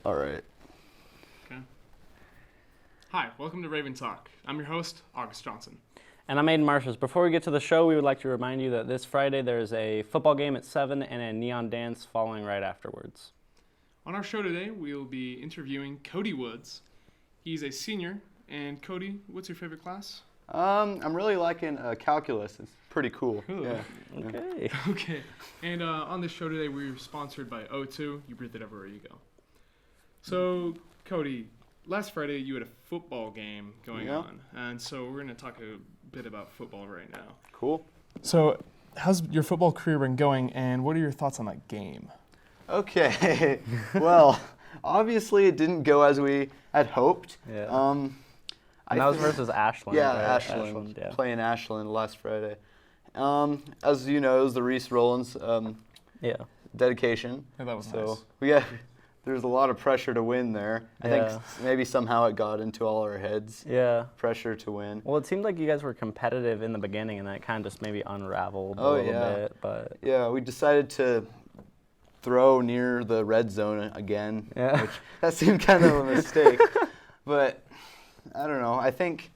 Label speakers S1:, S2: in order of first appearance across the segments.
S1: All right.
S2: Okay. Hi, welcome to Raven Talk. I'm your host, August Johnson.
S3: And I'm Aidan Marsters. Before we get to the show, we would like to remind you that this Friday there is a football game at 7 and a neon dance following right afterwards.
S2: On our show today, we'll be interviewing Cody Woods. He's a senior. And Cody, what's your favorite class?
S1: I'm really liking calculus. It's pretty cool.
S2: Cool.
S1: Yeah.
S3: Okay.
S2: Okay. And on this show today, we're sponsored by O2. You breathe it everywhere you go. So, Cody, last Friday you had a football game going on. And so we're going to talk a bit about football right now.
S1: Cool.
S2: So, how's your football career been going, and what are your thoughts on that game?
S1: Okay. Well, obviously it didn't go as we had hoped.
S3: Yeah. And that was versus Ashland.
S1: Yeah,
S3: right?
S1: Ashland.
S3: Yeah.
S1: Playing Ashland last Friday. As you know, it was the Reese Rollins dedication.
S2: Yeah, that was
S1: so
S2: nice.
S1: There's a lot of pressure to win there. I think maybe somehow it got into all our heads.
S3: Yeah.
S1: Pressure to win.
S3: Well, it seemed like you guys were competitive in the beginning, and that kind of just maybe unraveled a little bit. But
S1: yeah, we decided to throw near the red zone again.
S3: Yeah.
S1: Which that seemed kind of a mistake. But I don't know. I think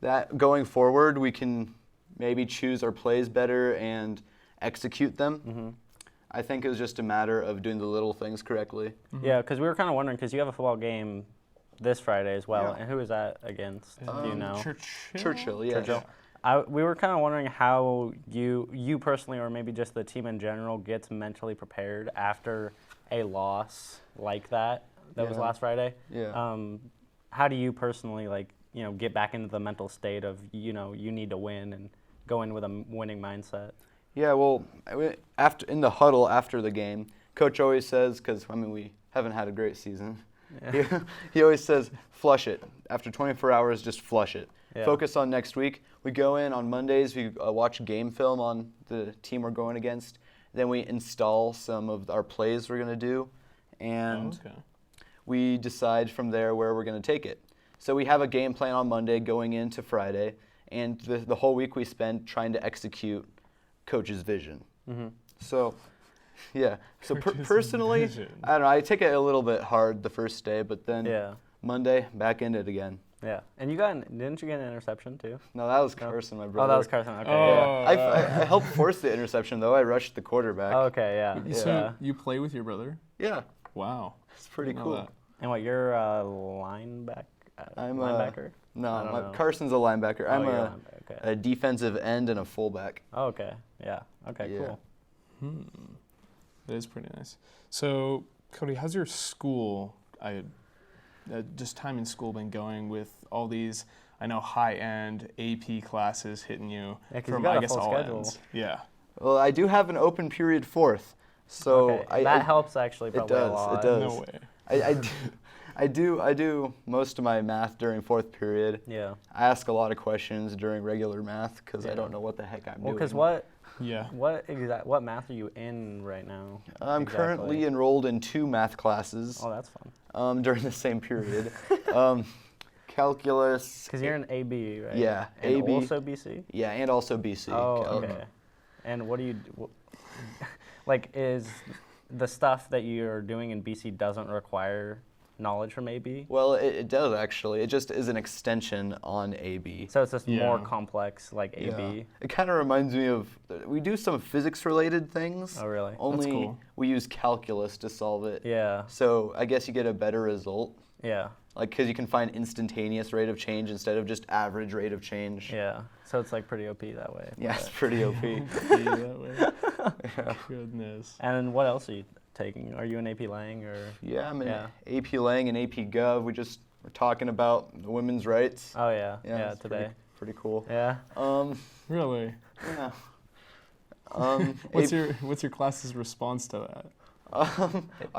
S1: that going forward, we can maybe choose our plays better and execute them.
S3: Mm-hmm.
S1: I think it was just a matter of doing the little things correctly.
S3: Mm-hmm. Yeah, because we were kind of wondering, because you have a football game this Friday as well,
S1: Yeah.
S3: and who is that against? Do you know?
S1: Churchill, yeah.
S3: Churchill. We were kind of wondering how you personally, or maybe just the team in general, gets mentally prepared after a loss like that was last Friday.
S1: Yeah.
S3: How do you personally, get back into the mental state of, you need to win and go in with a winning mindset?
S1: Yeah, well, in the huddle after the game, Coach always says, because, we haven't had a great season, he always says, flush it. After 24 hours, just flush it.
S3: Yeah.
S1: Focus on next week. We go in on Mondays, we watch game film on the team we're going against. Then we install some of our plays we're going to do, and we decide from there where we're going to take it. So we have a game plan on Monday going into Friday, and the whole week we spend trying to execute Coach's vision.
S3: Mm-hmm.
S1: So, yeah. So personally, I don't know. I take it a little bit hard the first day, but then Monday, back in it again.
S3: Yeah. And didn't you get an interception too?
S1: No, that was Carson, my brother.
S3: Oh, that was Carson. Okay.
S1: Yeah. I helped force the interception, though. I rushed the quarterback.
S3: Oh, okay, yeah.
S2: So you play with your brother?
S1: Yeah.
S2: Wow.
S1: It's pretty cool.
S3: And what, you're a linebacker?
S1: I'm
S3: linebacker?
S1: No, Carson's a linebacker. I'm a defensive end and a fullback.
S3: Oh, okay. Yeah. Okay, cool.
S2: That is pretty nice. So, Cody, how's your school, just time in school been going with all these, I know, high-end AP classes hitting you from,
S3: you got
S2: I guess,
S3: full
S2: all
S3: schedule.
S2: ends? Yeah.
S1: Well, I do have an open period fourth. So
S3: that helps actually probably a lot.
S1: It does.
S2: No way.
S1: I do most of my math during fourth period.
S3: Yeah.
S1: I ask a lot of questions during regular math because I don't know what the heck I'm doing.
S3: Well, because what math are you in right now?
S1: I'm currently enrolled in 2 math classes.
S3: Oh, that's fun.
S1: During the same period. Calculus.
S3: Because you're in AB, right?
S1: Yeah,
S3: and
S1: AB.
S3: also BC?
S1: Yeah, and also BC.
S3: Oh, okay. And what do you do? Is the stuff that you're doing in BC doesn't require knowledge from AB?
S1: Well, it does actually. It just is an extension on AB.
S3: So it's just more complex like AB?
S1: It kind of reminds me of, we do some physics-related things.
S3: Oh, really?
S1: Only
S2: That's cool.
S1: We use calculus to solve it.
S3: Yeah.
S1: So I guess you get a better result.
S3: Yeah.
S1: Because you can find instantaneous rate of change instead of just average rate of change.
S3: Yeah. So it's pretty OP that way.
S1: Yeah, it's pretty OP.
S2: that way. Yeah. Goodness.
S3: And what else are you taking? Are you in AP Lang or?
S1: Yeah, I'm in AP Lang and AP Gov. We're talking about women's rights.
S3: Oh yeah. Yeah, today.
S1: Pretty cool.
S3: Yeah.
S2: Really?
S1: Yeah.
S2: What's your class's response to that?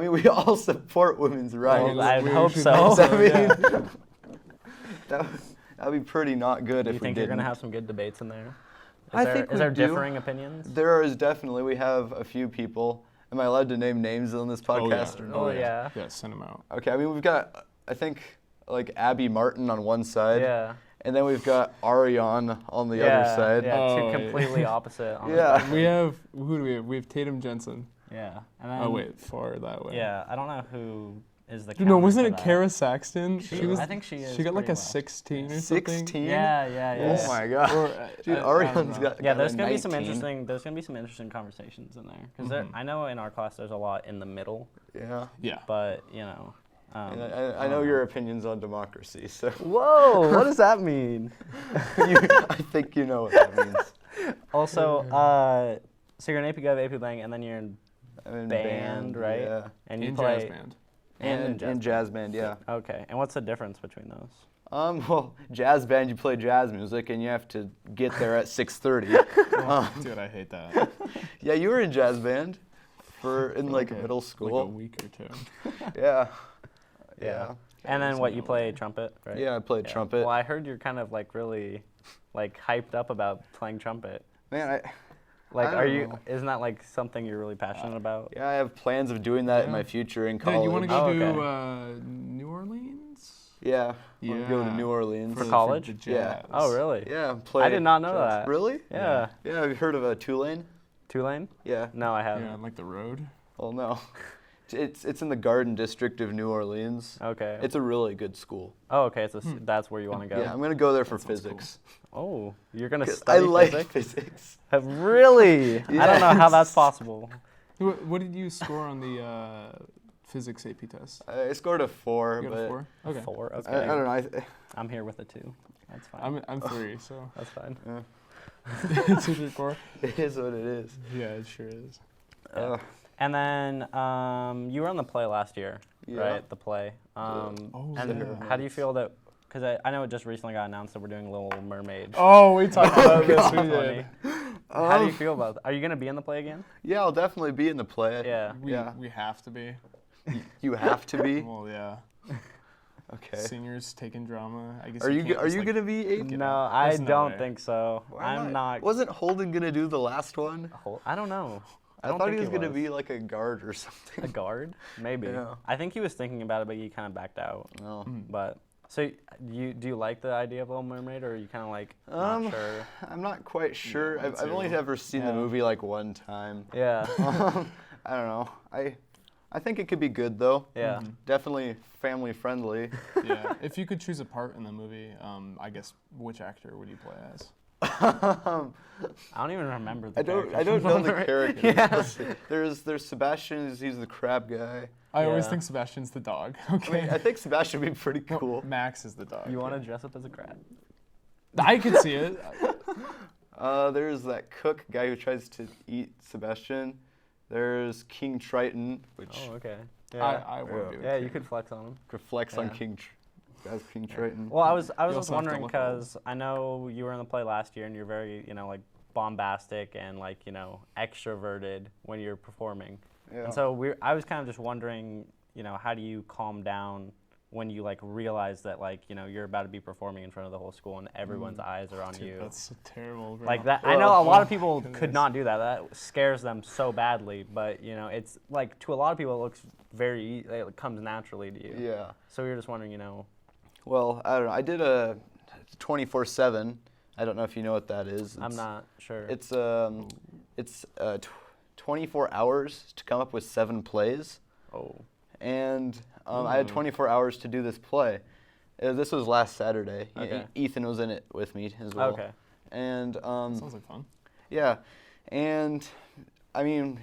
S1: We all support women's rights.
S3: I would hope so.
S1: That'd be pretty not good if we didn't.
S3: Do you think you're going to have some good debates in there?
S1: Is there
S3: differing opinions?
S1: There is definitely. We have a few people. Am I allowed to name names on this podcast or not?
S3: Oh, yeah.
S2: Yeah, send them out.
S1: Okay, we've got, I think, Abby Martin on one side.
S3: Yeah.
S1: And then we've got Ariane on the other side.
S3: Yeah, two completely opposite.
S2: We have, who do we have? We have Tatum Jensen.
S3: Yeah.
S2: And then, far that way.
S3: Yeah, I don't know who is the
S4: No, wasn't
S3: counter
S4: it
S3: to
S4: Kara Saxton?
S3: I think she is.
S4: She got like
S3: pretty
S4: a
S3: well.
S4: 16 or something.
S1: 16?
S3: Yeah.
S1: Oh my god. Dude, Ariane's got
S3: Yeah,
S1: got
S3: there's
S1: a
S3: gonna be some
S1: 19.
S3: interesting. There's gonna be some interesting conversations in there because I know in our class there's a lot in the middle,
S1: Yeah.
S4: Yeah.
S3: but you know.
S1: And I know your opinions on democracy, so
S3: Whoa, what does that mean?
S1: I think you know what that means.
S3: Also, so you're in AP Gov, AP Lang, and then you're in
S1: I'm in
S3: band, right?
S1: Yeah.
S3: And you
S4: In
S3: play
S4: jazz band.
S1: And jazz band, yeah.
S3: Okay, and what's the difference between those?
S1: Well, jazz band, you play jazz music, and you have to get there at 6:30.
S4: Dude, I hate that.
S1: Yeah, you were in jazz band in like middle school.
S4: Like a week or two.
S1: Yeah.
S3: And then what, you play trumpet, right?
S1: Yeah, I played trumpet.
S3: Well, I heard you're kind of like really like hyped up about playing trumpet.
S1: Man,
S3: Like,
S1: I
S3: are
S1: don't
S3: you?
S1: know.
S3: Isn't that like something you're really passionate about?
S1: Yeah, I have plans of doing that in my future in college.
S4: Dude, you want to go
S3: Oh,
S4: to New Orleans?
S1: Yeah, I want to go to
S4: Yeah.
S1: New Orleans.
S3: For college?
S4: the
S1: Yeah.
S4: jazz.
S3: Oh, really?
S1: Yeah, play.
S3: I did not know
S1: jazz.
S3: that.
S1: Really?
S3: Yeah.
S1: Yeah, have you heard of Tulane?
S3: Tulane?
S1: Yeah.
S3: No, I haven't.
S4: Yeah, like the road.
S1: Well, no. It's in the Garden District of New Orleans.
S3: Okay.
S1: It's a really good school.
S3: Oh, okay. So that's where you want to go.
S1: Yeah, I'm gonna go there for
S4: That sounds
S1: physics.
S3: Oh, you're gonna
S1: 'Cause
S3: study
S1: I like
S3: physics?
S1: physics.
S3: Really? I don't know how that's possible.
S4: What did you score on the physics AP test?
S1: I scored a 4,
S4: You got
S1: but
S4: a 4? Okay.
S3: 4. Okay.
S1: I don't know.
S3: I'm here with a 2. That's fine.
S4: I'm 3, so
S3: That's fine.
S4: it's your core.
S1: It is what it is.
S4: Yeah, it sure is.
S1: Uh,
S3: And then you were on the play last year,
S1: Yeah.
S3: right? The play.
S4: Oh,
S3: And
S4: yeah.
S3: how do you feel that? Because I know it just recently got announced that we're doing Little Mermaid.
S4: Oh, we talked about this. We
S3: Funny.
S4: did.
S3: How do you feel about that? Are you gonna be in the play again?
S1: yeah, I'll definitely be in the play.
S3: Yeah.
S4: We have to be.
S1: You have to be.
S4: Well, yeah.
S1: Okay.
S4: Seniors taking drama. I guess.
S1: Are you
S4: can't just,
S1: gonna be Aidan?
S3: No, I
S4: There's no
S3: don't
S4: way.
S3: think so. I'm not.
S1: Wasn't Holden gonna do the last one?
S3: I don't know.
S1: I
S3: don't
S1: thought
S3: think
S1: he was gonna be like a guard or something.
S3: a guard, maybe.
S1: Yeah.
S3: I think he was thinking about it, but he kind of backed out.
S1: No.
S3: But so do you like the idea of Little Mermaid, or are you kind of like not sure?
S1: I'm not quite sure.
S4: Yeah,
S1: I've only
S4: too.
S1: ever seen the movie like one time.
S3: Yeah.
S1: I don't know. I think it could be good though.
S3: Yeah.
S1: Definitely family friendly.
S4: Yeah. If you could choose a part in the movie, I guess which actor would you play as?
S3: I don't even remember the
S1: I don't know the character.
S3: Yeah.
S1: There's Sebastian. He's the crab guy.
S4: I always
S3: Yeah.
S4: think Sebastian's the dog.
S1: I
S4: Okay.
S1: mean, I think Sebastian would be pretty
S4: No,
S1: cool.
S4: Max is the dog.
S3: You want to dress up as a crab?
S4: I could see it.
S1: There's that cook guy who tries to eat Sebastian. There's King Triton, which
S3: Oh, okay.
S4: I would
S1: Yeah.
S4: do it.
S3: Yeah, you could flex on him.
S1: could flex on
S3: Yeah.
S1: as King Triton.
S3: Well, I was
S4: You
S3: just
S4: also have to
S3: wondering
S4: look
S3: because I know you were in the play last year and you're very, like bombastic and like, extroverted when you're performing.
S1: Yeah.
S3: And so I was kind of just wondering, how do you calm down when you like realize that like, you're about to be performing in front of the whole school and everyone's eyes are on
S4: Dude,
S3: you.
S4: that's so terrible. Bro.
S3: Like that, I know a lot of people
S4: goodness.
S3: could not do that. That scares them so badly. But it's like to a lot of people, it looks it comes naturally to you.
S1: Yeah.
S3: So we were just wondering,
S1: Well, I don't know. I did a 24/7. I don't know if you know what that is.
S3: I'm not sure.
S1: It's 24 hours to come up with 7 plays,
S3: Oh.
S1: and I had 24 hours to do this play. This was last Saturday.
S3: Okay.
S1: Ethan was in it with me as well.
S3: Okay.
S1: And
S4: Sounds like fun.
S1: yeah, and I mean,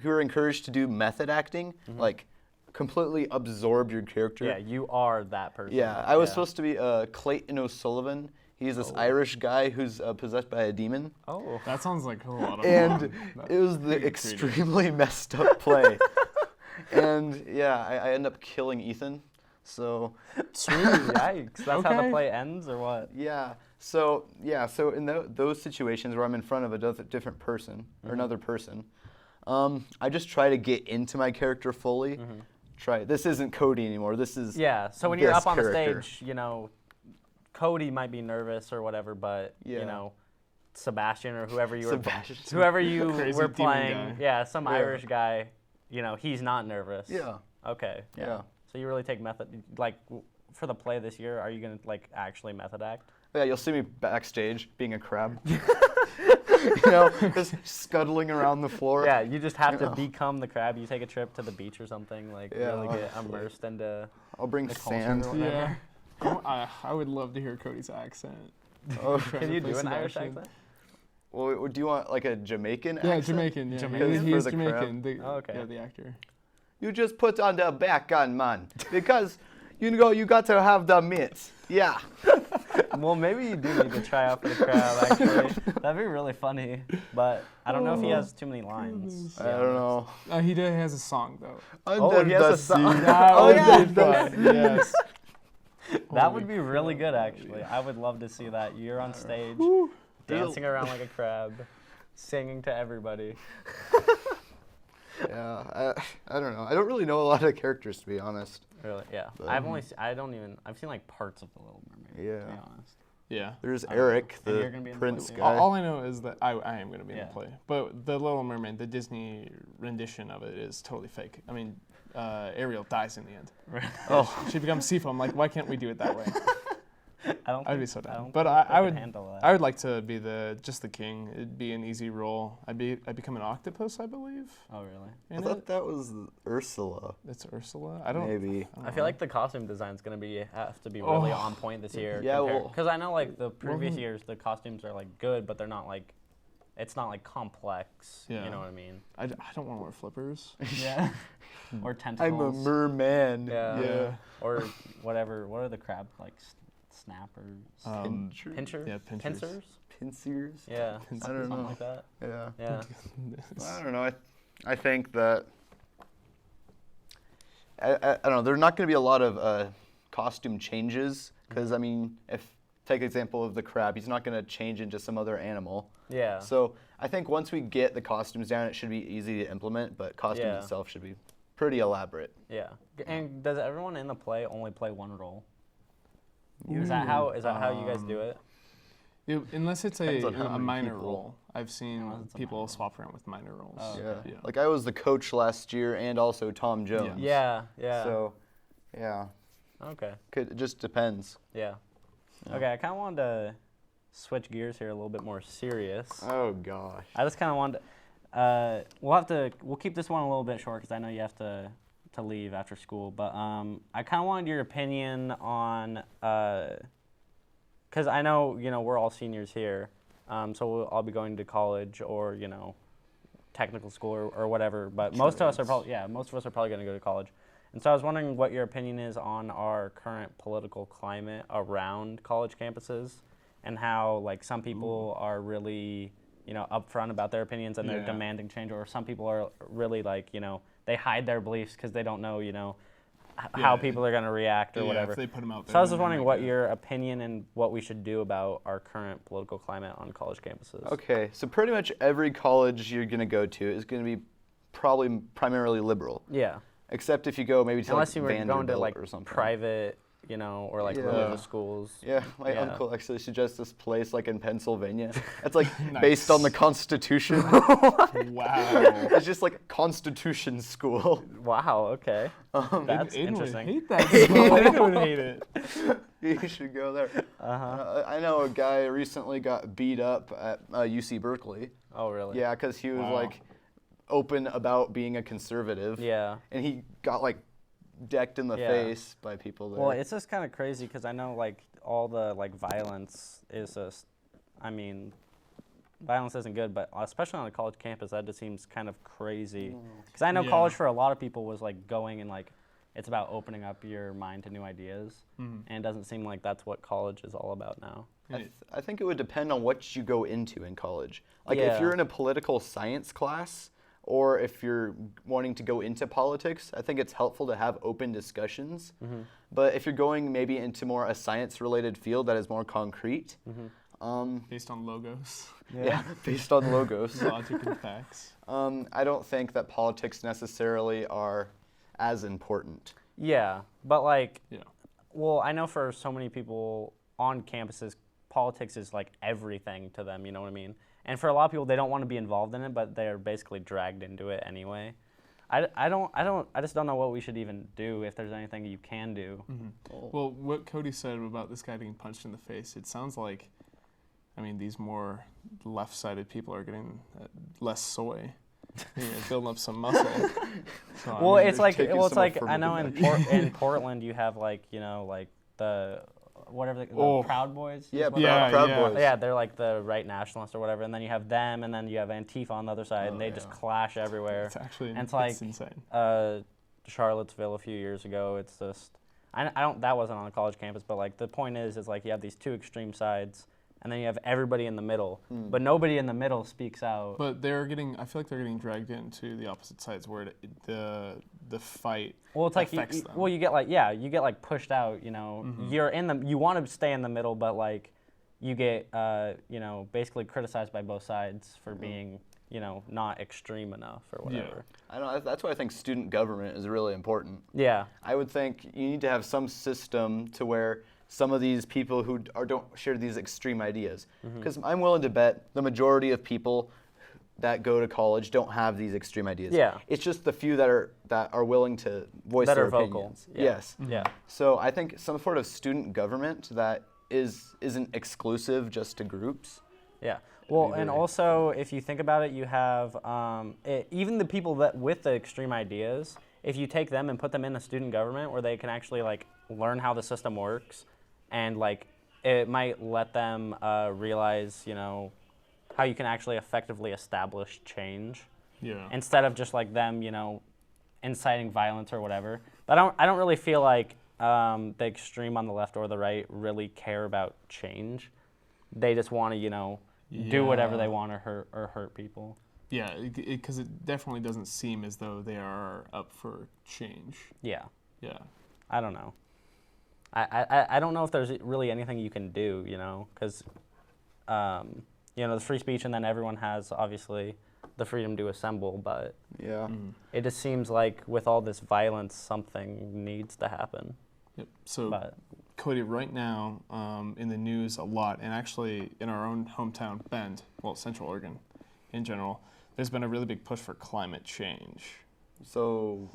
S1: we were encouraged to do method acting, like completely absorb your character.
S3: Yeah, you are that person.
S1: Yeah, I was supposed to be Clayton O'Sullivan. He's this Irish guy who's possessed by a demon.
S3: Oh.
S4: That sounds like a lot of
S1: And
S4: fun.
S1: it was the
S4: Pretty
S1: extremely messed up play. And yeah, I end up killing Ethan. So
S4: Sweet.
S3: Yikes. That's how the
S4: Okay.
S3: play ends, or what?
S1: yeah, so in those situations where I'm in front of a different person or another person, I just try to get into my character fully. This isn't Cody anymore. This is
S3: Yeah. So when you're
S1: this
S3: up on the
S1: character.
S3: stage, Cody might be nervous or whatever, but
S1: Yeah.
S3: Sebastian or whoever you were
S1: Sebastian.
S3: whoever you
S4: Crazy
S3: were
S4: demon
S3: playing,
S4: guy.
S3: some
S1: Yeah.
S3: Irish guy, he's not nervous.
S1: Yeah.
S3: Okay.
S1: Yeah.
S3: So you really take method for the play this year, are you going to like actually method act?
S1: But yeah, you'll see me backstage being a crab. Just scuttling around the floor.
S3: Yeah, you just have to become the crab. You take a trip to the beach or something, like really get immersed into.
S1: I'll bring
S3: the
S1: sand.
S3: culture or whatever.
S4: Yeah. I would love to hear Cody's accent.
S1: Oh,
S3: can you do an Irish accent?
S1: Well, do you want like a Jamaican accent?
S4: Yeah, Jamaican. Yeah,
S3: Jamaican?
S4: he's
S1: For the
S4: Jamaican.
S3: okay.
S4: Yeah, the actor.
S1: You just put on the back on, man, because you got to have the mitts. Yeah.
S3: Well, maybe you do need to try out for the crab, actually. That'd be really funny. But I don't know if he has too many lines.
S1: I don't know.
S4: He has a song, though.
S1: Under
S3: he has
S1: the
S3: a song.
S1: sea.
S4: Yes.
S3: That would be really good, actually. I would love to see that. You're on stage, dancing around like a crab, singing to everybody.
S1: Yeah, I don't know. I don't really know a lot of characters, to be honest.
S3: Really? Yeah.
S1: But,
S3: I've seen like parts of The Little Mermaid,
S1: Yeah.
S3: to be honest.
S4: Yeah.
S1: There's Eric,
S3: And you're
S1: the
S3: gonna be in the
S1: prince
S3: movie?
S1: guy.
S4: All I know is that I am going to be in
S3: Yeah.
S4: the play. But The Little Mermaid, the Disney rendition of it is totally fake. I mean, Ariel dies in the end.
S1: Oh.
S4: She becomes Seafoam. Like, why can't we do it that way? I'd be so
S3: I
S4: down.
S3: don't
S4: But
S3: think
S4: I
S3: they
S4: would
S3: could handle that.
S4: I would like to be just the king. It'd be an easy role. I'd become an octopus, I believe.
S3: Oh, really?
S1: I
S4: in
S1: thought
S4: it.
S1: that was Ursula.
S4: It's Ursula. I don't.
S1: Maybe.
S3: I feel like the costume design's gonna have to be really on point this year.
S1: Yeah,
S3: because I know like the previous
S4: Well,
S3: years the costumes are like good, but they're not like, it's not like complex.
S4: Yeah.
S3: You know what I mean?
S4: I don't want to wear flippers.
S3: Yeah. Or
S1: I'm
S3: tentacles.
S1: a merman.
S3: Yeah. Or whatever. What are the crab like? Snappers. Pinchers.
S4: Yeah, pinchers.
S3: Pincers.
S1: Pincers?
S3: Yeah.
S1: I don't
S3: Something
S1: know.
S3: like that.
S1: Yeah.
S3: Yeah.
S1: I don't know. I think that I don't know. There's not going to be a lot of costume changes because I mean, take example of the crab, he's not going to change into some other animal.
S3: Yeah.
S1: So I think once we get the costumes down, it should be easy to implement. But costumes itself should be pretty elaborate.
S3: Yeah. And does everyone in the play only play one role? Is that how you guys do it?
S4: Unless it's
S1: Depends on how
S4: a
S1: many
S4: minor
S1: people.
S4: role. I've seen
S3: Unless it's a
S4: people
S3: minor
S4: swap around with minor roles.
S3: Oh,
S1: Yeah. Like I was the coach last year and also Tom Jones.
S3: Yeah. Yeah.
S1: So, yeah.
S3: Okay.
S1: It just depends.
S3: Yeah. Okay, I kind of wanted to switch gears here a little bit more serious.
S1: Oh gosh.
S3: I just kind of wanted we'll keep this one a little bit short because I know you have to leave after school, but I kind of wanted your opinion on, because I know, we're all seniors here, so we'll all be going to college or, technical school or whatever, but most of us are probably going to go to college. And so I was wondering what your opinion is on our current political climate around college campuses and how, like, some people are really, upfront about their opinions and they're demanding change, or some people are really, like, they hide their beliefs because they don't know, how people are going to react or whatever.
S4: If they put them out there,
S3: so I was just wondering what your opinion and what we should do about our current political climate on college campuses.
S1: Okay, so pretty much every college you're going to go to is going to be probably primarily liberal.
S3: Yeah.
S1: Except if you go maybe to
S3: Unless
S1: like
S3: you were going to like
S1: or something.
S3: private, or like religious schools.
S1: Yeah, my
S3: Yeah.
S1: uncle actually suggests this place like in Pennsylvania. It's like
S4: Nice.
S1: based on the Constitution.
S4: Wow.
S1: It's just like Constitution school.
S3: Wow. Okay. That's
S4: Aidan
S3: interesting.
S4: would hate that. Aidan would hate it.
S1: You should go there. I know a guy recently got beat up at UC Berkeley.
S3: Oh, really?
S1: Yeah, because he was
S4: Wow.
S1: like open about being a conservative.
S3: Yeah.
S1: And he got like decked in the
S3: Yeah.
S1: face by people there.
S3: Well, it's just kind of crazy because I know like all the like violence is just, I mean, violence isn't good, but especially on a college campus, that just seems kind of crazy. Because I know
S4: Yeah.
S3: college for a lot of people was like going and like, it's about opening up your mind to new ideas, and it doesn't seem like that's what college is all about now.
S1: I think it would depend on what you go into in college. Like
S3: Yeah.
S1: if you're in a political science class, or if you're wanting to go into politics, I think it's helpful to have open discussions. But if you're going maybe into more a science-related field that is more concrete,
S4: Based on logos,
S1: yeah, based on logos,
S4: logic, and facts.
S1: I don't think that politics necessarily are as important.
S3: Yeah, but like,
S4: Yeah.
S3: well, I know for so many people on campuses, politics is like everything to them, you know what I mean? And for a lot of people, they don't want to be involved in it, but they're basically dragged into it anyway. I just don't know what we should even do if there's anything you can do.
S4: Well, what Cody said about this guy being punched in the face, it sounds like, I mean, these more left-sided people are getting less soy. Building up some muscle. So,
S3: Well,
S4: I mean,
S3: it's like
S1: affirmative
S3: I know in Portland you have like the whatever the Proud Boys.
S1: Yeah,
S3: Proud
S1: Boys.
S3: Yeah, they're like the right nationalists or whatever, and then you have them, and then you have Antifa on the other side, and they just clash everywhere.
S4: It's actually
S3: and it's like
S4: insane.
S3: Charlottesville a few years ago. It's just I don't that wasn't on a college campus, but like the point is like you have these two extreme sides. And then you have everybody in the middle, but nobody in the middle speaks out.
S4: But I feel like they're getting dragged into the opposite sides where the fight affects them.
S3: Well, you get like pushed out. You're you want to stay in the middle, but like you get basically criticized by both sides for being not extreme enough or whatever.
S1: I don't know. That's why I think student government is really important.
S3: Yeah.
S1: I would think you need to have some system to where some of these people who don't share these extreme ideas. Because I'm willing to bet the majority of people that go to college don't have these extreme ideas.
S3: Yeah.
S1: It's just the few that are willing to voice
S3: That
S1: their
S3: are vocal.
S1: opinions.
S3: Yeah.
S1: Yes.
S3: Yeah.
S1: So I think some sort of student government that isn't exclusive just to groups.
S3: Yeah. Well, and also if you think about it, you have even the people that with the extreme ideas. If you take them and put them in a student government where they can actually like learn how the system works, and like it might let them realize how you can actually effectively establish change.
S4: Yeah.
S3: Instead of just like them inciting violence or whatever. But I don't really feel like the extreme on the left or the right really care about change. They just want to do whatever they want or hurt people.
S4: Yeah, because it definitely doesn't seem as though they are up for change.
S3: Yeah.
S4: Yeah.
S3: I don't know. I don't know if there's really anything you can do, because, the free speech, and then everyone has, obviously, the freedom to assemble, but it just seems like with all this violence, something needs to happen.
S4: Yep. So, Cody, right now, in the news a lot, and actually in our own hometown, Bend, Central Oregon in general, there's been a really big push for climate change. So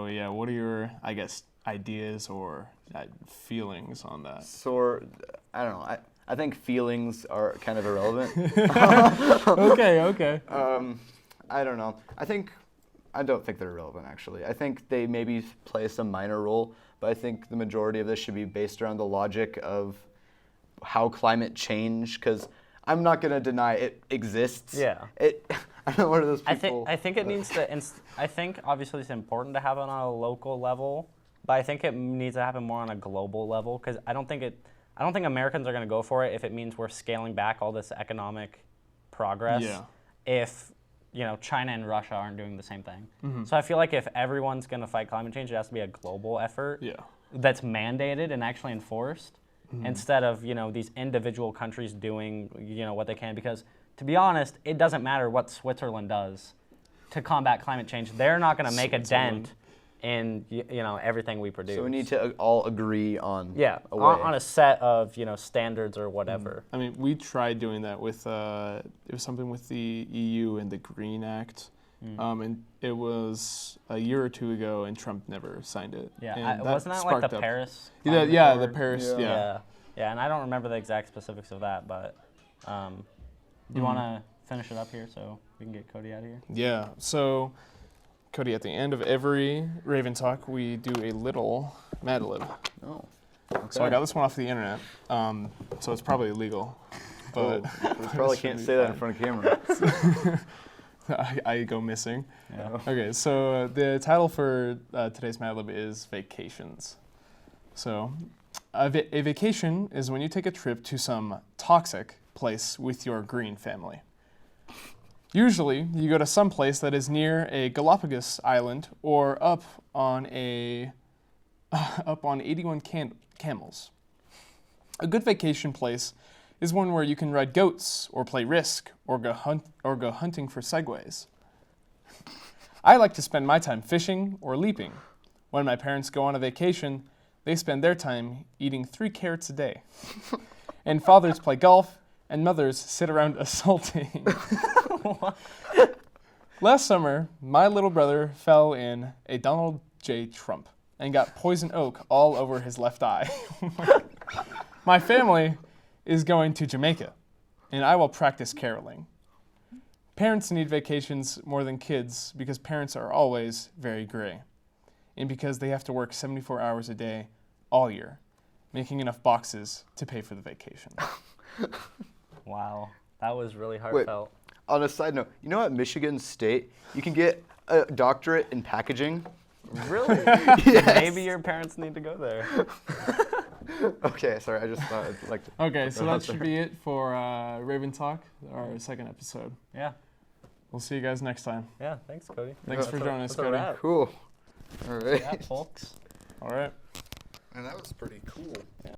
S4: yeah, what are your, I guess, ideas or feelings on that?
S1: So, I don't know. I think feelings are kind of irrelevant.
S4: Okay.
S1: I don't know. I don't think they're irrelevant, actually. I think they maybe play some minor role, but I think the majority of this should be based around the logic of how climate change, because I'm not going to deny it exists.
S3: Yeah.
S1: I'm not one of those people.
S3: I think it needs to. I think obviously it's important to have it on a local level, but I think it needs to happen more on a global level because I don't think Americans are going to go for it if it means we're scaling back all this economic progress.
S4: Yeah.
S3: If China and Russia aren't doing the same thing. Mm-hmm. So I feel like if everyone's going to fight climate change, it has to be a global effort.
S4: Yeah.
S3: That's mandated and actually enforced. Mm-hmm. Instead of these individual countries doing what they can, because to be honest, it doesn't matter what Switzerland does to combat climate change. They're not going to make a dent in everything we produce.
S1: So we need to all agree on
S3: on a set of standards or whatever.
S4: I mean, we tried doing that with it was something with the EU and the Green Act. And it was a year or two ago, and Trump never signed it.
S3: Yeah, wasn't that like the Paris?
S4: Yeah, the Paris. Yeah,
S3: and I don't remember the exact specifics of that, but do you want to finish it up here so we can get Cody out of here?
S4: Yeah. So, Cody, at the end of every Raven Talk, we do a little Mad Lib.
S1: Oh. Okay.
S4: So I got this one off the internet. So it's probably illegal, but
S1: we probably can't say that in front of camera.
S4: I go missing.
S3: Yeah.
S4: Okay, so the title for today's Mad Lib is vacations. So a vacation is when you take a trip to some toxic place with your green family. Usually, you go to some place that is near a Galapagos island or up on 81 camels. A good vacation place is one where you can ride goats or play Risk or go hunting for segways. I like to spend my time fishing or leaping. When my parents go on a vacation, they spend their time eating 3 carrots a day. And fathers play golf, and mothers sit around assaulting. Last summer, my little brother fell in a Donald J. Trump and got poison oak all over his left eye. My family is going to Jamaica, and I will practice caroling. Parents need vacations more than kids because parents are always very gray, and because they have to work 74 hours a day all year, making enough boxes to pay for the vacation.
S3: Wow, that was really heartfelt.
S1: Wait, on a side note, you know at Michigan State, you can get a doctorate in packaging?
S3: Really?
S1: Yes.
S3: Maybe your parents need to go there.
S1: Okay, sorry, I just thought I'd like to.
S4: Okay, so that should be it for Raven Talk, our second episode.
S3: Yeah.
S4: We'll see you guys next time.
S3: Yeah, thanks, Cody.
S4: Thanks for joining us,
S3: That's a
S4: Cody.
S3: wrap.
S1: Cool. All right.
S3: Yeah, folks.
S4: All right.
S1: And that was pretty cool.
S3: Yeah.